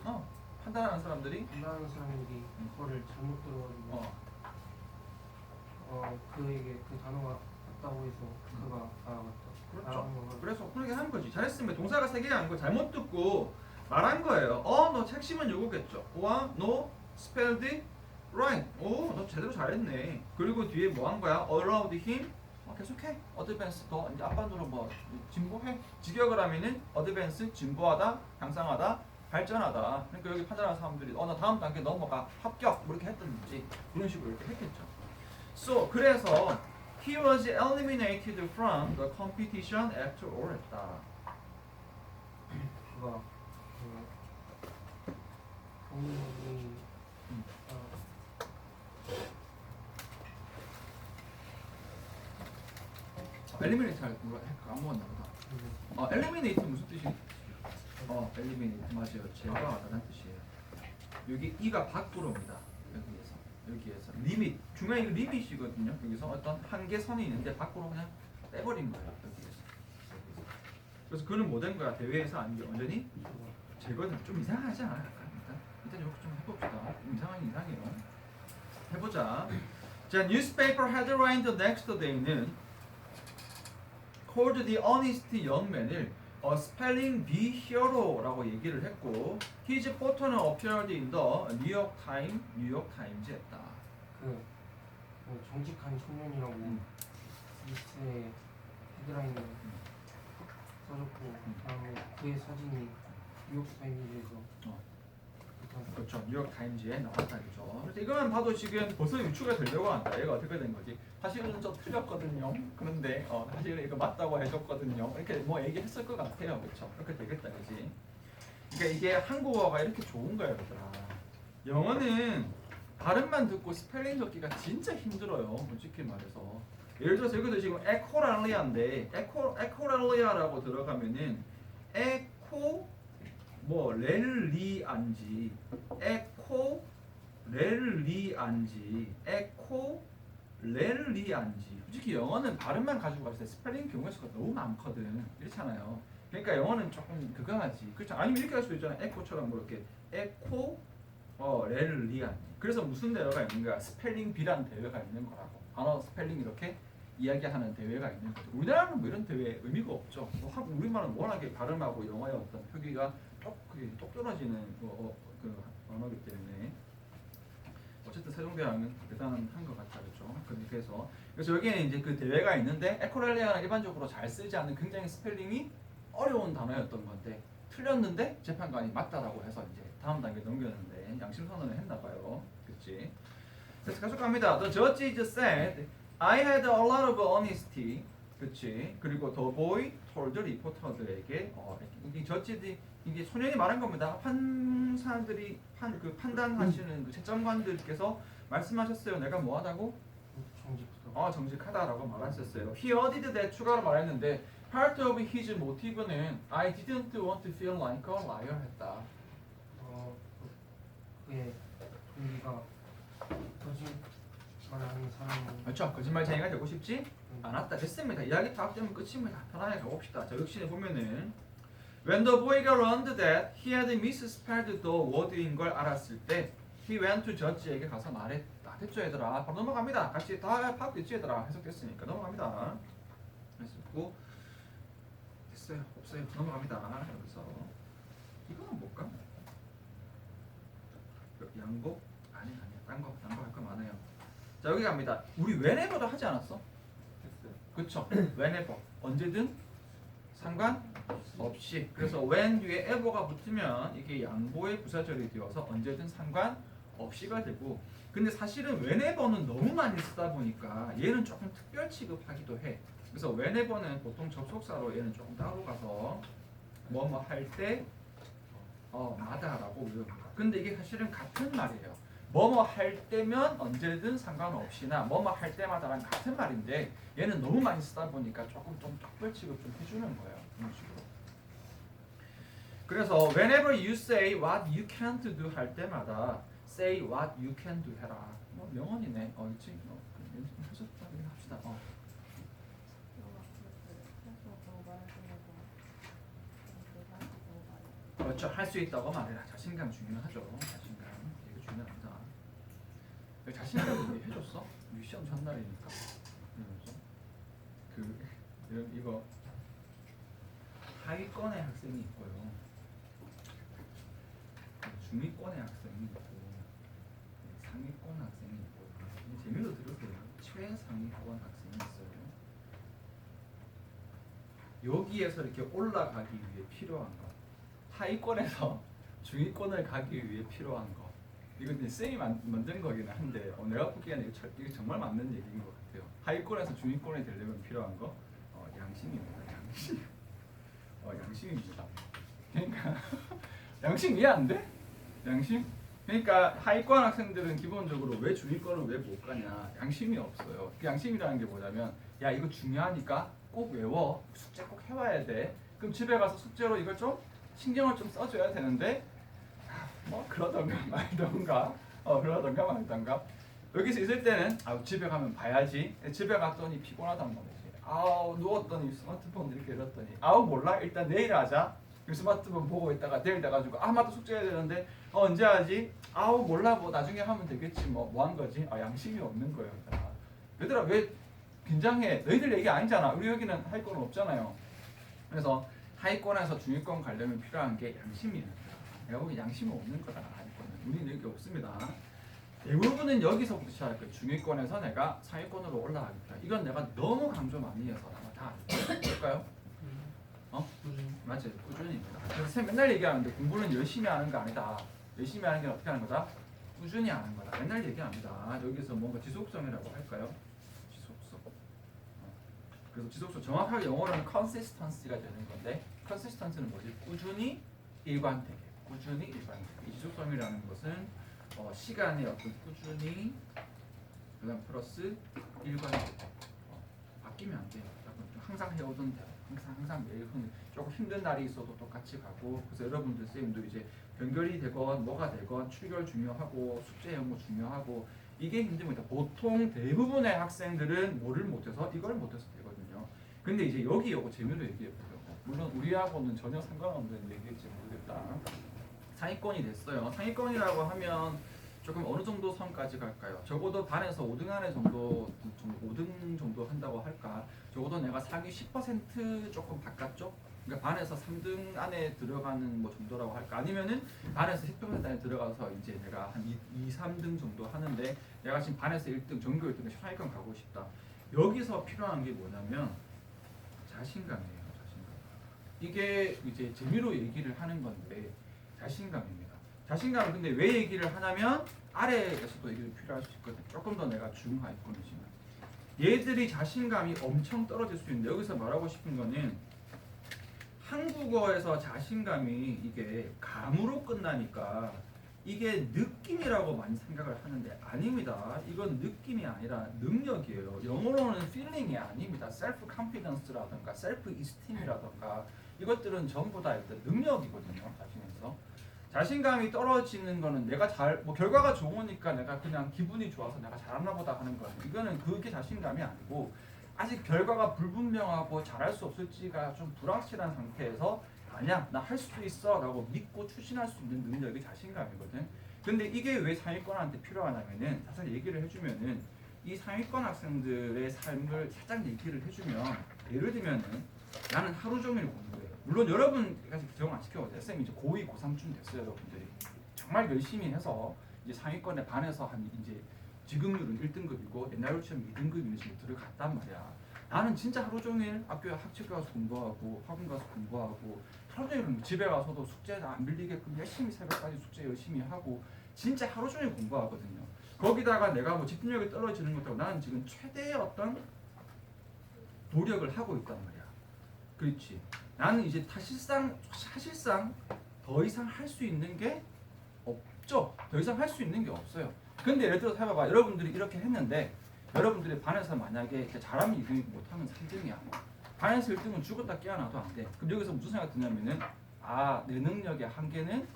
사람 판단하는 사람들이 판단하는 사람들이 그거를 잘못 들어가지고 그에게 그 단어가 맞다고 해서 그가 맞다. 그렇죠. 그래서 그렇게 한 거지. 잘했으면 동사가 세 개가 아니고 잘못 듣고 말한 거예요. 너 핵심은 요거겠죠. no spelled right. 너 제대로 잘했네. 그리고 뒤에 뭐 한 거야? allowed him. 계속해. advance 더 이제 앞반으로 뭐 진보해. 직역을 하면은 advance 진보하다, 향상하다, 발전하다. 그러니까 여기 판단하는 사람들이 나 다음 단계 넘어가 합격 뭐 이렇게 했든지 그런 식으로 이렇게 했겠죠. 그래서 he was eliminated from the competition after all 했다. 그가 본인이 엘리미네이트 할 거 까먹었나 보다. 엘리미네이트 무슨 뜻이? 엘리미네이트 맞아요. 제거하다는 뜻이에요. 여기 이가 밖으로입니다. 여기에서 리밋 중요한 게 리밋이거든요. 여기서 어떤 한계선이 있는데 밖으로 그냥 빼버린 거예요. 여기에서. 그래서 그는 못 된 거야. 대회에서 아닌 게 완전히 제거는 좀 이상하지 않아? 일단 이렇게 좀 해봅시다. 좀 이상해요. 해보자. 자, newspaper headline the next day는 called the honest young man을 spelling bee hero라고 얘기를 했고 his photo는 appeared in the New York Times 했다. 그 정직한 청년이라고 리스트에 헤드라인을 써줬고 다음에 그의 사진이 뉴욕 타임즈에서 그렇죠. 뉴욕 타임즈에 나왔다 그죠. 그래서 이거만 봐도 지금 벌써 유추가 되려고 한다. 얘가 어떻게 된 거지? 사실은 저 틀렸거든요. 그런데 사실은 이거 맞다고 해줬거든요. 이렇게 뭐 얘기했을 것 같아요. 그렇죠. 그렇게 되겠다, 그지? 그러니까 이게 한국어가 이렇게 좋은 거예요, 얘들아. 영어는 발음만 듣고 스펠링 적기가 진짜 힘들어요. 솔직히 말해서. 예를 들어서 여기도 지금 에코랄리아인데 에코랄리아라고 들어가면은 에코 뭐 렐리안지 에코 렐리안지 에코 렐리안지 솔직히 영어는 발음만 가지고 갔을 때 스펠링 경우가 수가 너무 많거든. 그렇잖아요. 그러니까 영어는 조금 그거 하지. 그렇죠. 아니면 이렇게 할 수도 있잖아. 에코처럼 뭐 이렇게 에코 렐리안지. 그래서 무슨 대회가 있는 거야? 스펠링 비란 대회가 있는 거라고. 단어 스펠링 이렇게 이야기하는 대회가 있는 거죠. 우리나라는 뭐 이런 대회 의미가 없죠. 우리말은 워낙에 발음하고 영어의 어떤 표기가 똑 떨어지는 그 언어이기 때문에 어쨌든 세종대왕은 대단한 것 같다, 그렇죠? 그래서 여기에는 이제 그 대회가 있는데 에코렐리아는 일반적으로 잘 쓰지 않는 굉장히 스펠링이 어려운 단어였던 건데 틀렸는데 재판관이 맞다라고 해서 이제 다음 단계 넘겼는데 양심 선언을 했나 봐요, 그렇지? 그래서 계속 갑니다. The judge said I had a lot of honesty. 그렇지. 그리고 the boy told 리포터들에게 이게 저지들이 이게 소년이 말한 겁니다. 판사들이 판단하시는 그 채점관들께서 말씀하셨어요. 내가 뭐하다고? 정직부터. 정직하다라고 말하셨어요. He added that 추가로 말했는데 part of his motive는 I didn't want to feel like a liar 했다. 그의 동기가 거짓말하는 사람은 그렇죠. 거짓말쟁이가 되고 싶지 않았다. 됐습니다. 이야기 파악되면 끝입니다. 편안하게 가봅시다. 자, 역시 보면은 When the boy learned that he had misspelled the word인 걸 알았을 때 he went to judge에게 가서 말했다. 됐죠 얘들아? 바로 넘어갑니다. 같이 다 파악됐지 얘들아? 해석됐으니까 넘어갑니다. 했었고 됐어요. 없어요. 넘어갑니다. 여기서 이거는 뭘까? 양복? 아니야. 딴거 할 거 많아요. 자 여기 갑니다. 우리 whenever도 하지 않았어? 됐어요. 그쵸? whenever 언제든 상관없이. 그래서 when 뒤에 ever가 붙으면 이게 양보의 부사절이 되어서 언제든 상관없이가 되고, 근데 사실은 whenever는 너무 많이 쓰다 보니까 얘는 조금 특별 취급하기도 해. 그래서 whenever는 보통 접속사로 얘는 조금 따로 가서 뭐뭐 할 때 마다라고 외웁니다. 근데 이게 사실은 같은 말이에요. 뭐뭐 할 때면 언제든 상관없이나 뭐뭐 할 때마다랑 같은 말인데 얘는 너무 많이 쓰다 보니까 조금 좀 특별 취급 좀 해주는 거예요. 이런 식으로. 그래서 whenever you say what you can't do 할 때마다 say what you can do 해라. 명언이네. 있지? 하셨다. 합시다. 그렇죠. 할 수 있다고 말해라. 자신감 중요하죠. 자신감 되게 중요합니다. 자신감 얘기 해줬어? 우리 시험 전날이니까. 이거 하위권의 학생이 있고요. 중위권의 학생이 있고 상위권 학생이 있고요. 재미로 들으세요. 최상위권 학생이 있어요. 여기에서 이렇게 올라가기 위해 필요한 것, 하위권에서 중위권을 가기 위해 필요한 것. 이거 이제 쌤이 만든 거긴 한데 내가 보기에는 이게 정말 맞는 얘기인 것 같아요. 하위권에서 중위권이 되려면 필요한 거 양심입니다. 양심. 양심입니다. 그러니까 양심 이해 안 돼? 양심? 그러니까 하위권 학생들은 기본적으로 왜 중위권을 왜 못 가냐? 양심이 없어요. 그 양심이라는 게 뭐냐면 야 이거 중요하니까 꼭 외워. 숙제 꼭 해와야 돼. 그럼 집에 가서 숙제로 이걸 좀 신경을 좀 써줘야 되는데 그러던가 말던가 여기서 있을 때는 집에 가면 봐야지. 집에 갔더니 피곤하단 말이지. 누웠더니 스마트폰 이렇게 열었더니 몰라 일단 내일 하자. 스마트폰 보고 있다가 내일 돼가지고 맞다 숙제해야 되는데 언제 하지? 몰라 뭐 나중에 하면 되겠지 뭐 한 거지. 양심이 없는 거예요. 얘들아 왜 긴장해? 너희들 얘기 아니잖아. 우리 여기는 하위권은 없잖아요. 그래서 하위권에서 중위권 가려면 필요한 게 양심이에요. 내가 보기 양심이 없는 거다. 하위권은 우리는 여기 없습니다. 대부분은 여기서부터 시작할 거예요. 중위권에서 내가 상위권으로 올라가겠다. 이건 내가 너무 강조 많이 해서 아마 다 알까요? 맞아요. 꾸준히입니다. 그래서 쌤 맨날 얘기하는데 공부는 열심히 하는 거 아니다. 열심히 하는 게 어떻게 하는 거다? 꾸준히 하는 거다. 맨날 얘기합니다. 여기서 뭔가 지속성이라고 할까요? 지속성. 그래서 지속성 정확하게 영어로는 consistency가 되는 건데 consistency는 뭐지? 꾸준히 일관되게. 꾸준히 일관되게. 이 지속성이라는 것은 시간의 어떤 꾸준히 그다음 플러스 일관되게. 바뀌면 안 돼요. 항상 해오던 대로. 항상 매일 조금 힘든 날이 있어도 똑같이 가고. 그래서 여러분들 쌤도 이제 변결이 되건 뭐가 되건 출결 중요하고 숙제 연구 중요하고 이게 힘듭니다. 보통 대부분의 학생들은 뭐를 못해서 이걸 못해서 되거든요. 근데 이제 여기 요거 재미로 얘기해보죠. 물론 우리하고는 전혀 상관없는 얘기일지 모르겠다. 상위권이 됐어요. 상위권이라고 하면 조금 어느 정도 선까지 갈까요? 적어도 반에서 5등 안에 정도 5등 정도 한다고 할까? 적어도 내가 상위 10% 조금 바깥쪽? 그러니까 반에서 3등 안에 들어가는 뭐 정도라고 할까? 아니면은 반에서 10% 안에 들어가서 이제 내가 한 2, 3등 정도 하는데 내가 지금 반에서 1등, 전교 1등, 상위권 가고 싶다. 여기서 필요한 게 뭐냐면 자신감이에요. 자신감. 이게 이제 재미로 얘기를 하는 건데 자신감입니다. 자신감은 근데 왜 얘기를 하냐면 아래에서도 얘기를 필요할 수 있거든. 조금 더 내가 중하위권이지만 얘들이 자신감이 엄청 떨어질 수 있는데 여기서 말하고 싶은 거는 한국어에서 자신감이 이게 감으로 끝나니까 이게 느낌이라고 많이 생각을 하는데 아닙니다. 이건 느낌이 아니라 능력이에요. 영어로는 feeling이 아닙니다. self confidence라든가 self esteem이라든가 이것들은 전부 다 일단 능력이거든요. 자신에서 자신감이 떨어지는 거는 내가 뭐 결과가 좋으니까 내가 그냥 기분이 좋아서 내가 잘하나 보다 하는 거예요. 이거는 그게 자신감이 아니고 아직 결과가 불분명하고 잘할 수 없을지가 좀 불확실한 상태에서 아니야 나 할 수 있어 라고 믿고 추진할 수 있는 능력이 자신감이거든. 근데 이게 왜 상위권한테 필요하냐면은 사실 얘기를 해주면은 이 상위권 학생들의 삶을 살짝 얘기를 해주면 예를 들면은 나는 하루 종일 공부해. 물론 여러분까지 적용 안 시켜도 쌤이 이제 고2, 고3쯤 됐어요. 여러분들이 정말 열심히 해서 이제 상위권에 반해서 한 이제 지급률은 1등급이고 옛날처럼 2등급 이런 식으로 들어갔단 말이야. 나는 진짜 하루 종일 학교에 학칙 가서 공부하고 학원 가서 공부하고 하루 종일 집에 가서도 숙제 안 밀리게끔 열심히 새벽까지 숙제 열심히 하고 진짜 하루 종일 공부하거든요. 거기다가 내가 뭐 집중력이 떨어지는 것도 나는 지금 최대의 어떤 노력을 하고 있단 말이야. 그렇지. 나는 이제 사실상 더 이상 할 수 있는 게 없죠. 더 이상 할 수 있는 게 없어요. 근데 예를 들어서 해봐봐. 여러분들이 이렇게 했는데 여러분들이 반에서 만약에 잘하면 2등 못하면 3등이야. 반에서 1등은 죽었다 깨어나도 안 돼. 그럼 여기서 무슨 생각이 드냐면은 아, 내 능력의 한계는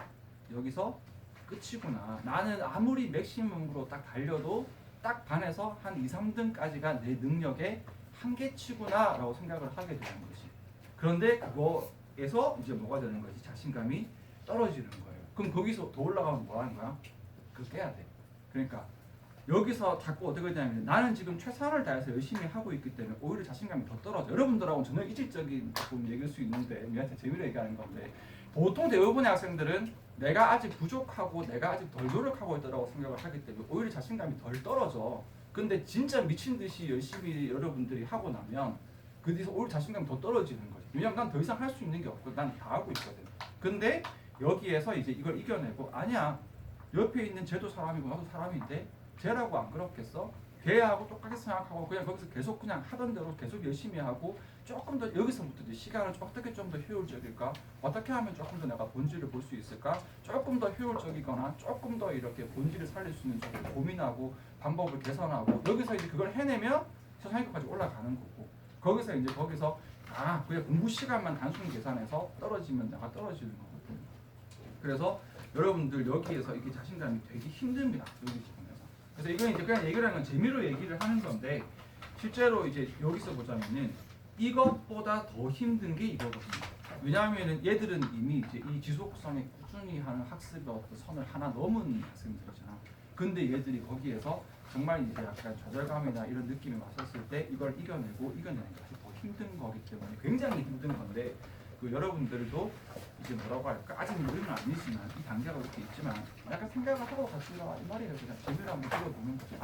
여기서 끝이구나. 나는 아무리 맥시멈으로 딱 달려도 딱 반에서 한 2, 3등까지가 내 능력의 한계치구나 라고 생각을 하게 되는 거지. 그런데 그거에서 이제 뭐가 되는 거지? 자신감이 떨어지는 거예요. 그럼 거기서 더 올라가면 뭐 하는 거야? 그거 깨야 돼. 그러니까 여기서 자꾸 어떻게 되냐면 나는 지금 최선을 다해서 열심히 하고 있기 때문에 오히려 자신감이 더 떨어져. 여러분들하고는 전혀 이질적인 부분 얘기할 수 있는데 우리한테 재미로 얘기하는 건데 보통 대부분의 학생들은 내가 아직 부족하고 내가 아직 덜 노력하고 있다고 생각을 하기 때문에 오히려 자신감이 덜 떨어져. 근데 진짜 미친 듯이 열심히 여러분들이 하고 나면 그 뒤에서 오히려 자신감이 더 떨어지는 거지. 왜냐면 난 더 이상 할 수 있는 게 없고 난 다 하고 있거든. 근데 여기에서 이제 이걸 이겨내고 아니야 옆에 있는 쟤도 사람이고 나도 사람인데 쟤라고 안 그렇겠어? 걔하고 똑같이 생각하고 그냥 거기서 계속 그냥 하던 대로 계속 열심히 하고 조금 더 여기서부터 이제 시간을 어떻게 좀 더 효율적일까? 어떻게 하면 조금 더 내가 본질을 볼 수 있을까? 조금 더 효율적이거나 조금 더 이렇게 본질을 살릴 수 있는 쪽을 고민하고 방법을 개선하고 여기서 이제 그걸 해내면 최상위권까지 올라가는 거고 거기서 그냥 공부 시간만 단순 계산해서 떨어지면 내가 떨어지는 거거든. 그래서 여러분들 여기에서 이게 자신감이 되게 힘듭니다. 여기 부분에서. 그래서 이건 이제 그냥 얘기를 하는 건 재미로 얘기를 하는 건데 실제로 이제 여기서 보자면은 이것보다 더 힘든 게 이거거든요. 왜냐하면은 얘들은 이미 이제 이 지속성에 꾸준히 하는 학습의 어떤 선을 하나 넘은 학생들이잖아. 근데 얘들이 거기에서 정말 이제 약간 좌절감이나 이런 느낌이 왔었을 때 이걸 이겨내는 것이 더 힘든 거기 때문에 굉장히 힘든 건데 그 여러분들도 이제 뭐라고 할까 아직 우리는 아니지만 이 단계가 이렇게 있지만 약간 생각을 하고 갔으니까 이 말이에요. 그냥 재미로 한번 들어보는 거지.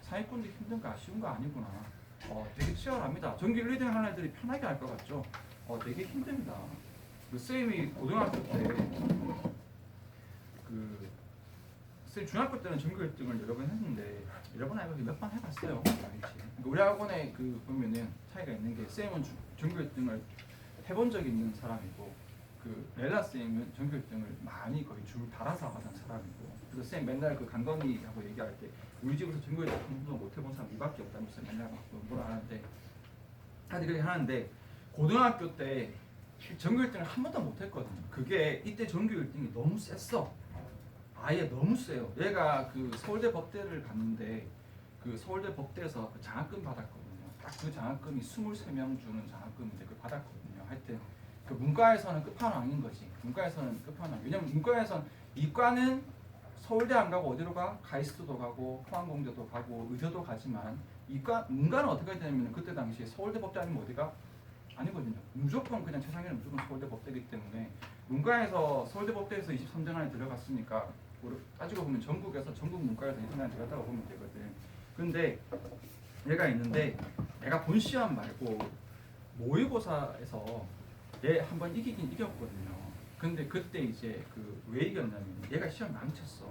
상위권도 힘든 거 아쉬운 거 아니구나. 되게 치열합니다. 전교 1, 2등 하는 애들이 편하게 할 것 같죠? 되게 힘듭니다. 그 쌤이 고등학교 때 쌤 중학교 때는 전교 1등을 여러 번 했는데 여러 번 아니고 몇 번 해봤어요. 그러니까 우리 학원에 그 보면은 차이가 있는 게 쌤은 전교 1등을 해본 적이 있는 사람이고 그 렐라 쌤은 전교 1등을 많이 거의 줄 달아서 하던 사람이고 그래서 쌤 맨날 그 강건이하고 얘기할 때 우리 집에서 전교 1등 한 번도 못 해본 사람 이밖에 없다면서 맨날 막 뭐라 하는데 다들 그렇게 하는데 고등학교 때 전교 1등을 한 번도 못 했거든요. 그게 이때 전교 1등이 너무 셌어. 아예 너무 세요. 얘가 그 서울대 법대를 갔는데 그 서울대 법대에서 그 장학금 받았거든요. 딱 그 장학금이 23명 주는 장학금인데 그걸 받았거든요. 하여튼 그 문과에서는 끝판왕인 거지. 문과에서는 끝판왕. 왜냐면 문과에서는 이과는 서울대 안 가고 어디로 가? 카이스트도 가고 포항공대도 가고 의대도 가지만 문과는 어떻게 되냐면 그때 당시에 서울대 법대 아니면 어디가? 아니거든요. 무조건 그냥 최상위는 무조건 서울대 법대이기 때문에 문과에서 서울대 법대에서 23등 안에 들어갔으니까 따지고 보면 전국 문과에서 2등 안에 들어갔다고 보면 되거든. 근데 얘가 있는데 내가 본 시험 말고 모의고사에서 얘 한번 이기긴 이겼거든요. 근데 그때 이제 왜 이겼냐면 얘가 시험 망쳤어.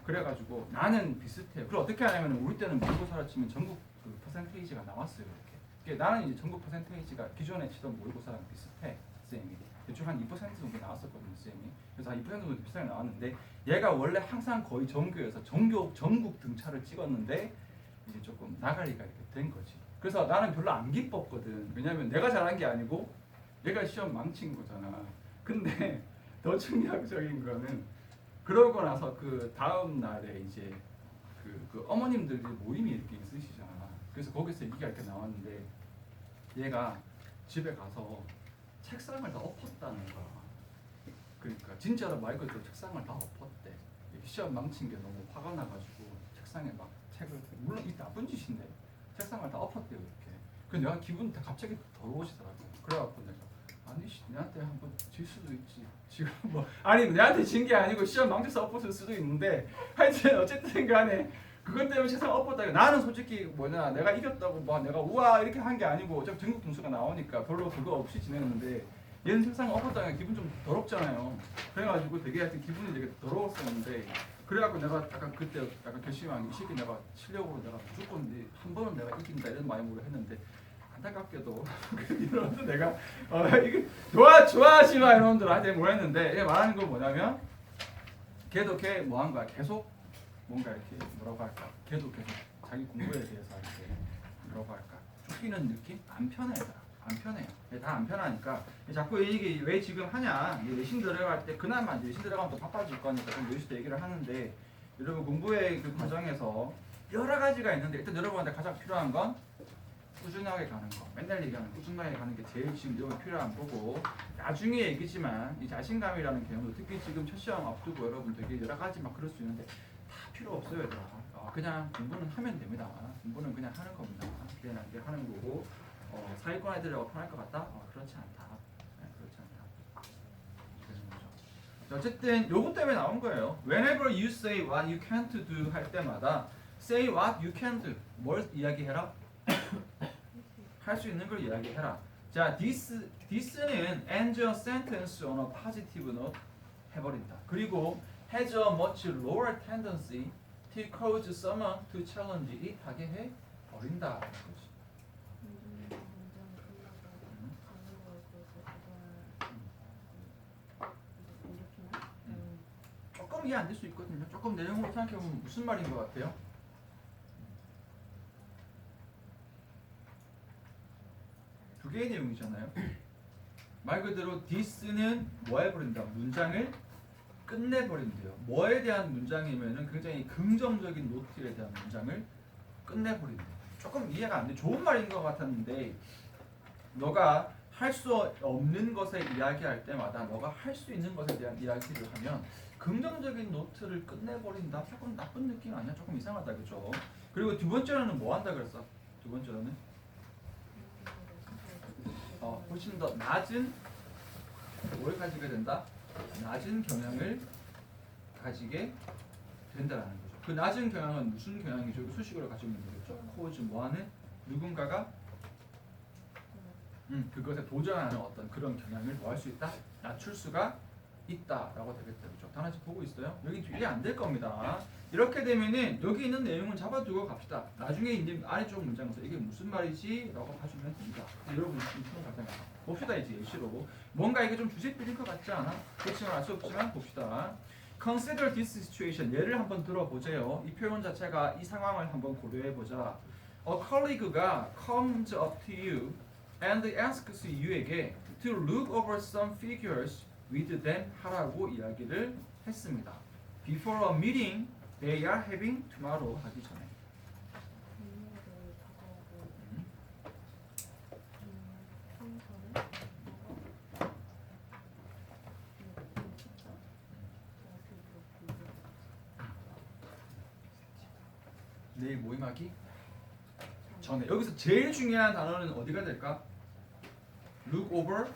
그래가지고 나는 비슷해요. 그럼 어떻게 하냐면 우리 때는 모의고사를 치면 전국 그 퍼센테이지가 나왔어요. 이렇게. 그러니까 나는 이제 전국 퍼센테이지가 기존에 치던 모의고사랑 비슷해. 쌤이 대충 한 2% 정도 나왔었거든요. 쌤이. 그래서 한 2% 정도 비슷하게 나왔는데 얘가 원래 항상 거의 전교에서 전국 등차를 찍었는데 이제 조금 나가리가 이렇게 된 거지. 그래서 나는 별로 안 기뻤거든. 왜냐면 내가 잘한 게 아니고 얘가 시험 망친 거잖아. 근데 더 충격적인 거는 그러고 나서 그 다음 날에 이제 그 어머님들이 모임이 이렇게 있으시잖아. 그래서 거기서 얘기가 이렇게 나왔는데 얘가 집에 가서 책상을 다 엎었다는 거야. 그러니까 진짜로 말 그대로 책상을 다 엎었대. 시험 망친 게 너무 화가 나가지고 책상에 막 책을, 물론 이 나쁜 짓인데 책상을 다 엎었대요 이렇게. 그래서 내가 기분이 갑자기 더러워지더라고. 그래갖고 내가 아니 내한테 한번 질 수도 있지. 지금 뭐 아니 내한테 진 게 아니고 시험 망쳐서 엎었을 수도 있는데 하여튼 어쨌든 간에 그것 때문에 책상 엎었다. 나는 솔직히 뭐냐 내가 이겼다고 뭐 내가 우와 이렇게 한 게 아니고 어차피 전국 등수가 나오니까 별로 그거 없이 지냈는데 얘는 책상 엎었다가 기분 좀 더럽잖아요. 그래가지고 되게 하여튼 기분이 되게 더러웠었는데 그래갖고 내가 약간 그때 약간 결심한 게 이 새끼 내가 실력으로 내가 무조건 한 번은 내가 이긴다 이런 마음으로 했는데 안타깝게도 이놈들 내가 이게 좋아하지 마 이놈들한테 뭐 했는데 얘 말하는 건 뭐냐면 걔도 걔 뭐 한 거야 계속 뭔가 이렇게 뭐라고 할까 걔도 계속 자기 공부에 대해서 이렇게 뭐라고 할까 쫓기는 느낌? 안 편해 얘들아 안 편해요. 다 안 편하니까 자꾸 이게 왜 지금 하냐 내신 들어갈 때 그나마 내신 들어가면 또 바빠질 거니까 좀 내신 때 얘기를 하는데 여러분 공부의 그 과정에서 여러 가지가 있는데 일단 여러분한테 가장 필요한 건 꾸준하게 가는 거. 맨날 얘기하는 꾸준하게 가는 게 제일 지금 여기 필요한 거고 나중에 얘기지만 이 자신감이라는 개념도 특히 지금 첫 시험 앞두고 여러분 되게 여러 가지 막 그럴 수 있는데 다 필요 없어요 얘들아. 그냥 공부는 하면 됩니다. 공부는 그냥 하는 겁니다. 그냥 이게 하는 거고 사회권 애들하고 편할 것 같다? 그렇지 않다. 네, 그렇지 않다. 그런 거죠. 자, 어쨌든 요거 때문에 나온 거예요. Whenever you say what you can't do 할 때마다 say what you can do. 뭘 이야기해라? 할 수 있는 걸 이야기해라. 자, this는 end a sentence on a positive note 해버린다. 그리고 has a much lower tendency to cause someone to challenge it 하게 해 버린다. 조금 이해 안 될 수 있거든요. 조금 내용으로 생각해보면 무슨 말인 것 같아요? 두 개의 내용이잖아요. 말 그대로 this는 뭐 해버린다? 문장을 끝내버린대요. 뭐에 대한 문장이면은 굉장히 긍정적인 노트에 대한 문장을 끝내버린대요. 조금 이해가 안 돼. 좋은 말인 것 같았는데 너가 할 수 없는 것에 이야기할 때마다 너가 할 수 있는 것에 대한 이야기를 하면 긍정적인 노트를 끝내버린다? 조금 나쁜 느낌 아니야? 조금 이상하다 그죠? 그리고 두 번째로는 뭐 한다 그랬어? 두 번째로는 훨씬 더 낮은 뭘 가지게 된다? 낮은 경향을 가지게 된다라는 거죠. 그 낮은 경향은 무슨 경향이죠? 수식어를 가지고 있는 거겠죠. cause 뭐하는 누군가가 그것에 도전하는 어떤 그런 경향을 뭐 할 수 있다? 낮출 수가 있다라고 되겠다. 그렇죠? 다 같이 보고 있어요? 여기 이해 안 될 겁니다. 이렇게 되면은 여기 있는 내용은 잡아두고 갑시다. 나중에 이제 아래쪽 문장에서 이게 무슨 말이지? 라고 봐주면 됩니다. 여러분 지금 처음 갈 때마다 봅시다. 이제 예시로 뭔가 이게 좀 주제 필인 것 같지 않아? 그렇지만 알 수 없지만 봅시다. Consider this situation. 예를 한번 들어보세요. 이 표현 자체가 이 상황을 한번 고려해보자. A colleague가 comes up to you and asks you에게 to look over some figures with them 하라고 이야기를 했습니다. Before a meeting they are having tomorrow 하기 전에. 내일 모임하기 전에. 여기서 제일 중요한 단어는 어디가 될까? Look over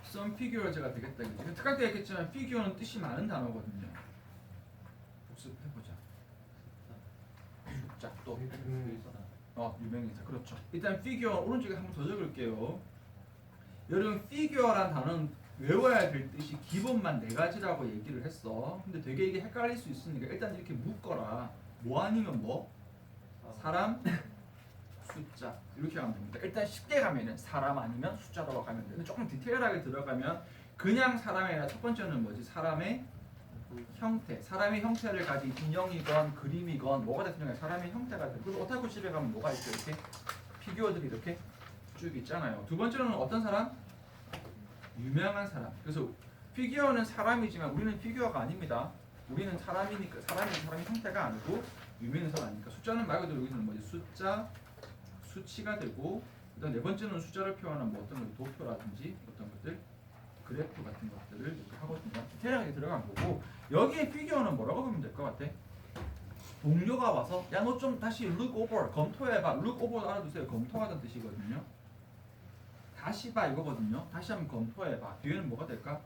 some figures가 되겠다. 특강 때 했겠지만 figure는 뜻이 많은 단어거든요. 복습해보자. 숫자 또 유명인사. 그렇죠. 일단 figure 오른쪽에 한번 더 적을게요. 여러분 figure란 단어는 외워야 될 뜻이 기본만 네 가지라고 얘기를 했어. 근데 되게 이게 헷갈릴 수 있으니까 일단 이렇게 묶어라. 뭐 아니면 뭐? 사람, 숫자 이렇게 가면 됩니다. 일단 쉽게 가면은 사람 아니면 숫자로 가면 돼. 근데 조금 디테일하게 들어가면 그냥 사람이 아니라 첫 번째는 뭐지? 사람의 형태. 사람의 형태를 가진 인형이건 그림이건 뭐가 됐든 간에 사람의 형태가 돼. 그리고 오타쿠 집에 가면 뭐가 있죠? 이렇게 피규어들이 이렇게 쭉 있잖아요. 두 번째로는 어떤 사람? 유명한 사람. 그래서 피규어는 사람이지만 우리는 피규어가 아닙니다. 우리는 사람이니까 사람의 형태가 아니고 유명한 사람이니까 숫자는 말 그대로 여기서는 뭐지? 숫자, 수치가 되고 그다음 네 번째는 숫자를 표현하는 뭐 어떤 것 도표라든지 어떤 것들 그래프 같은 것들을 이렇게 하거든요. 디테일하게 들어간 거고 여기에 피규어는 뭐라고 보면 될 것 같아? 동료가 와서 야 너 좀 다시 look over 검토해봐. look over 알아두세요. 검토하다는 뜻이거든요. 다시 봐 이거거든요. 다시 한번 검토해봐. 뒤에는 뭐가 될까?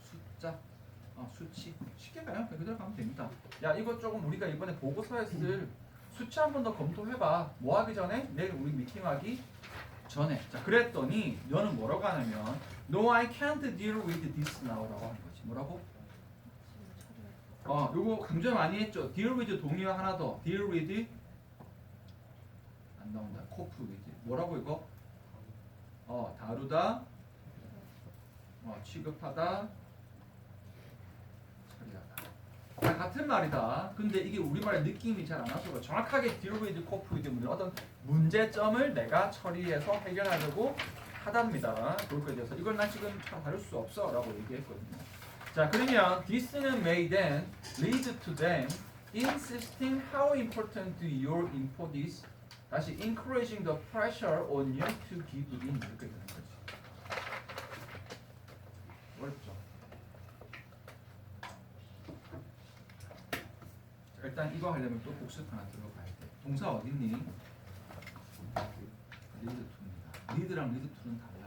숫자, 수치. 쉽게 가요. 그대로 가면 됩니다. 야 이거 조금 우리가 이번에 보고서에 쓸 수치 한 번 더 검토해봐. 뭐 하기 전에? 내일 우리 미팅하기 전에. 자 그랬더니 너는 뭐라고 하냐면 No, I can't deal with this now라고 하는 거지. 뭐라고? 요거 강조 많이 했죠. deal with 동의어 하나 더. deal with 안 나온다. cope with 뭐라고 이거? 다루다, 취급하다, 처리하다. 다 같은 말이다. 근데 이게 우리말의 느낌이 잘 안 와서 정확하게 deal with, cope with 는 어떤 문제점을 내가 처리해서 해결하려고 하답니다. 그렇게 돼서 이걸 나 지금 잘 다룰 수 없어 라고 얘기했거든요. 자 그러면 this는 may then lead to them insisting how important your input is 다시 encouraging the pressure on you to give in 이렇게 되는 거지. 어렵죠? 자, 일단 이거 하려면 또 복습 하나 들어가야 돼. 동사 어딨니? lead to입니다. lead랑 lead to는 달라.